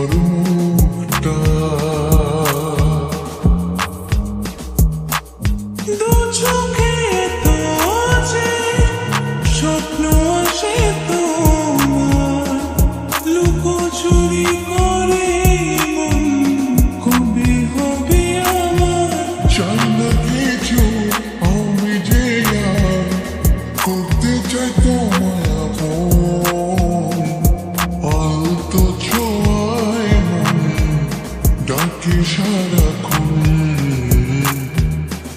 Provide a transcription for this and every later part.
তোর মুখটা দু চোখে তো যে স্বপ্ন আসে তোমার লুকোচুরি করে মন কবে হবে আমার চাই না কিছু আমি যে আর করতে চাই তোমায় আপন আলতো ছোঁয়ায় মন ডাকে সারাক্ষণ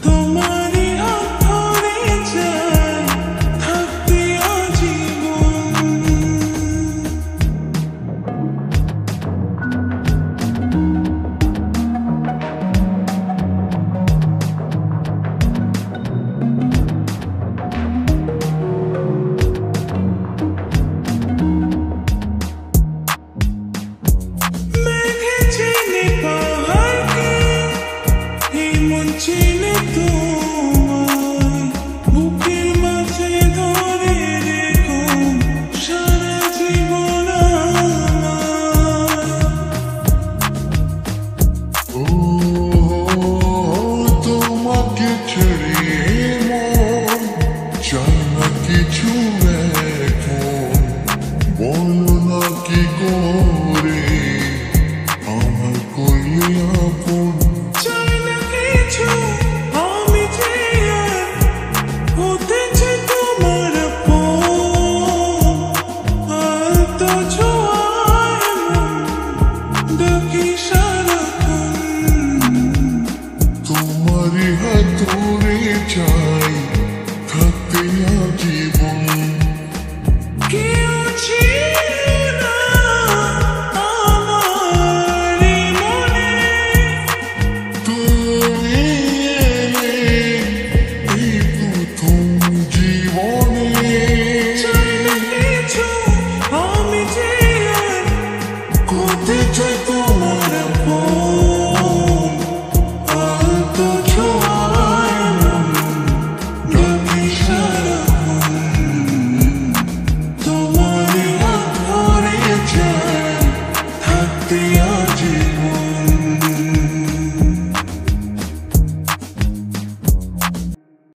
তোমারই আঁধরে চাই থাকতে আজীবন মেঘে চিনি পাহাড়কে এই মন চিনি তোমায় বুকের মাঝে ধরে রেখো সারা জীবন আমায় ও তোমাকে ছেড়ে মন চাই না কিছু এখন বলো না কি করে আমার করলে